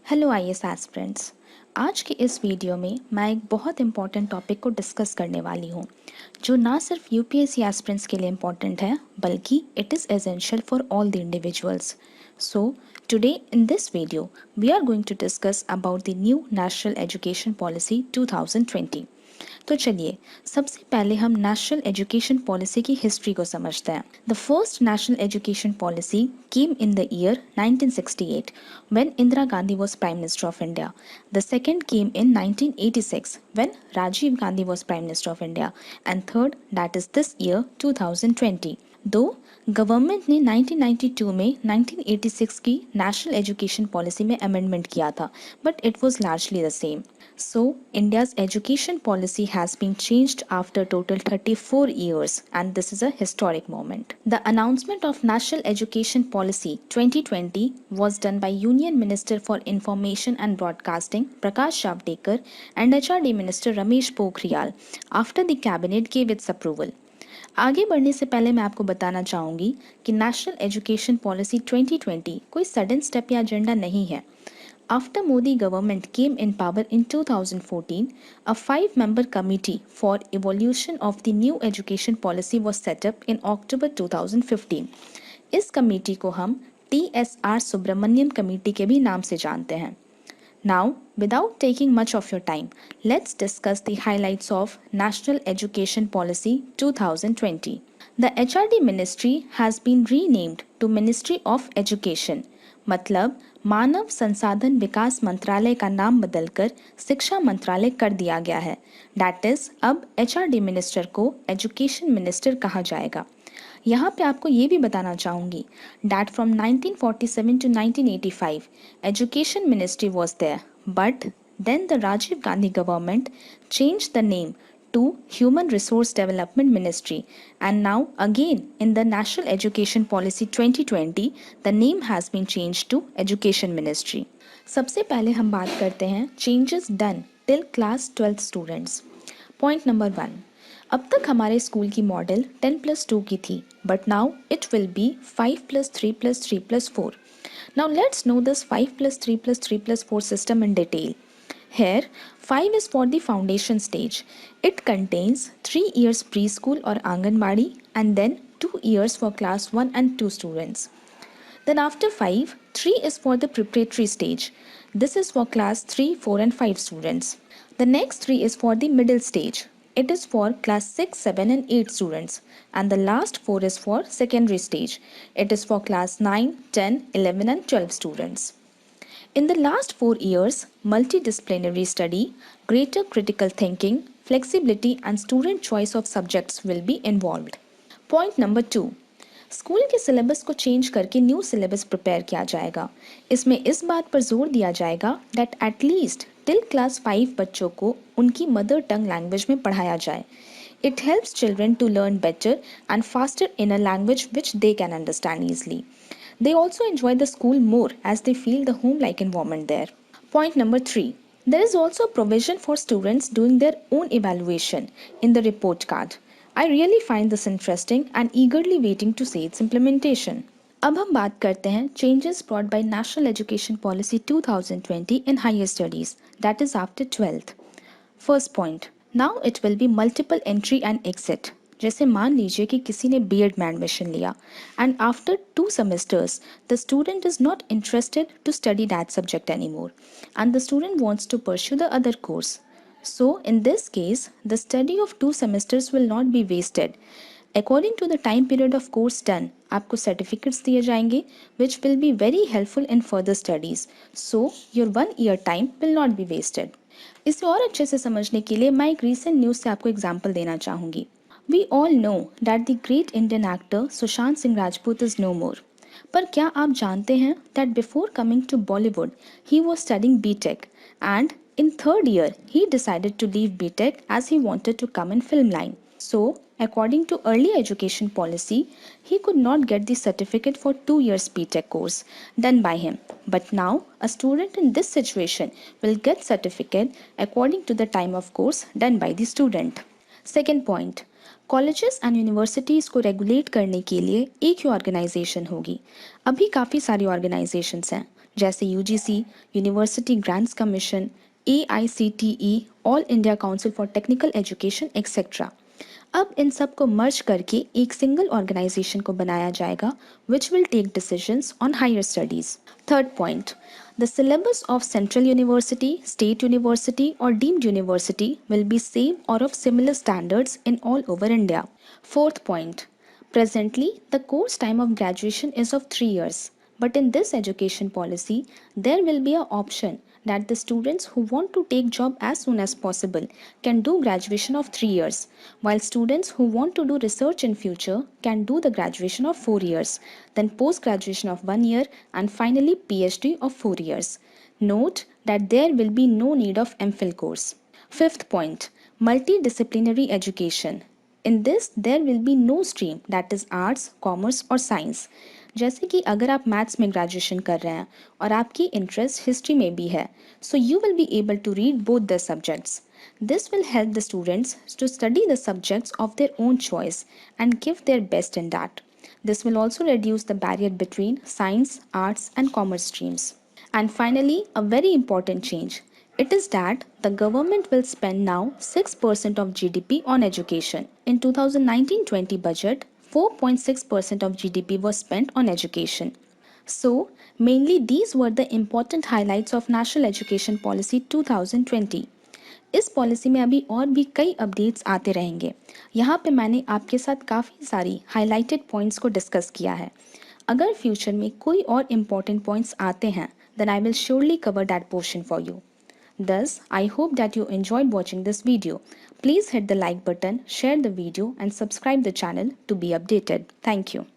Hello IAS aspirants. आज के इस वीडियो में मैं एक बहुत इम्पॉर्टेंट टॉपिक को डिस्कस करने वाली हूँ जो ना सिर्फ यूपीएससी एस्पिरेंट्स के लिए इम्पॉर्टेंट है बल्कि it is essential for all the individuals. So today in this video we are going to discuss about the new national education policy 2020। तो चलिए सबसे पहले हम नेशनल एजुकेशन पॉलिसी की हिस्ट्री को समझते हैं। The first national education policy came in the year 1968 when Indira Gandhi was Prime Minister of India. The second came in 1986 when Rajiv Gandhi was Prime Minister of India, and third, that is this year 2020. दो government ने 1992 में 1986 की national education policy में amendment किया था, but it was largely the same. So, India's education policy has been changed after total 34 years, and this is a historic moment. The announcement of National Education Policy 2020 was done by Union Minister for Information and Broadcasting Prakash Javadekar and HRD Minister Ramesh Pokhriyal after the cabinet gave its approval. आगे बढ़ने से पहले मैं आपको बताना चाहूँगी कि national education policy 2020 कोई सडन स्टेप या एजेंडा नहीं है. After Modi government came in power in 2014, a five-member committee for evaluation of the new education policy was set up in October 2015. इस कमेटी को हम TSR सुब्रमण्यम कमेटी के भी नाम से जानते हैं. Now, without taking much of your time, let's discuss the highlights of National Education Policy 2020. The HRD Ministry has been renamed to Ministry of Education. मतलब मानव संसाधन विकास मंत्रालय का नाम बदलकर शिक्षा मंत्रालय कर दिया गया है. डैट इज अब HRD मिनिस्टर को एजुकेशन मिनिस्टर कहा जाएगा. यहाँ पे आपको ये भी बताना चाहूँगी that from 1947 to 1985 education ministry was there, but then the Rajiv Gandhi government change the name to Human Resource Development Ministry, and now again in the National Education Policy 2020 the name has been changed to Education Ministry. सबसे पहले हम बात करते हैं changes done till class 12th students. Point number 1. अब तक हमारे school की मॉडल 10+2 की थी, but now it will be 5+3+3+4. Now let's know this 5+3+3+4 system in detail. Here, 5 is for the foundation stage. It contains 3 years preschool or Anganwadi and then 2 years for class 1 and 2 students. Then after 5, 3 is for the preparatory stage. This is for class 3, 4 and 5 students. The next 3 is for the middle stage. It is for class 6, 7 and 8 students. And the last 4 is for secondary stage. It is for class 9, 10, 11 and 12 students. In the last 4 years, multidisciplinary study, greater critical thinking, flexibility and student choice of subjects will be involved. Point number 2. School के syllabus को change करके new syllabus prepare किया जाएगा. इसमें इस बात पर जोर दिया जाएगा दैट एटलीस्ट टिल क्लास 5 बच्चों को उनकी मदर टंग लैंग्वेज में पढ़ाया जाए. It helps children to learn better and faster in a language which they can understand easily. They also enjoy the school more as they feel the home-like environment there. Point number 3. There is also a provision for students doing their own evaluation in the report card. I really find this interesting and eagerly waiting to see its implementation. अब हम बात करते हैं changes brought by National Education Policy 2020 in higher studies, that is after 12th. First point. Now it will be multiple entry and exit. जैसे मान लीजिए कि किसी ने बीएड में एडमिशन लिया and after 2 semesters the student is not interested to study that subject anymore and the student wants to pursue the other course. So in this case the study of 2 semesters will not be wasted. According to the time period of course done, आपको certificates दिए जाएंगे which will be very helpful in further studies. So your 1 year time will not be wasted. इसे और अच्छे से समझने के लिए मैं एक recent न्यूज़ से आपको एग्जाम्पल देना चाहूँगी. We all know that the great Indian actor Sushant Singh Rajput is no more. पर क्या आप जानते हैं that before coming to Bollywood, he was studying BTech and in third year he decided to leave BTech as he wanted to come in film line. So, according to early education policy, he could not get the certificate for 2 years BTech course done by him. But now, a student in this situation will get certificate according to the time of course done by the student. Second point. Colleges and universities को regulate करने के लिए एक ही organisation होगी. अभी काफ़ी सारी organisations हैं जैसे UGC, university grants commission, AICTE, all India council for technical education etcetera. अब इन सब को मर्ज करके एक सिंगल ऑर्गेनाइजेशन को बनाया जाएगा which will take decisions on higher studies. Third point, the syllabus of central university, state university और deemed university will be same और of similar standards in all over India. Fourth point, presently the course time of graduation is of 3 years, but in this education policy there will be an option that the students who want to take job as soon as possible can do graduation of 3 years, while students who want to do research in future can do the graduation of 4 years, then post graduation of 1 year, and finally PhD of 4 years. Note that there will be no need of MPhil course. Fifth point, multidisciplinary education. In this there will be no stream that is arts, commerce और science। जैसे कि अगर आप maths में graduation कर रहे हैं और आपकी इंटरेस्ट हिस्ट्री में भी है, so you will be able to read both the subjects. This will help the students to study the subjects of their own choice and give their best in that. This will also reduce the barrier between science, arts, and commerce streams. And finally, a very important change. It is that the government will spend now 6% of GDP on education. In 2019-20 budget, 4.6% of GDP was spent on education. So, mainly these were the important highlights of National Education Policy 2020. इस policy में अभी और भी कई updates आते रहेंगे। यहाँ पे मैंने आपके साथ काफ़ी सारी हाइलाइटेड पॉइंट्स को डिस्कस किया है। अगर फ्यूचर में कोई और इम्पॉर्टेंट पॉइंट्स आते हैं then I will surely cover that portion for you. Thus, I hope that you enjoyed watching this video. Please hit the like button, share the video and subscribe the channel to be updated. Thank you.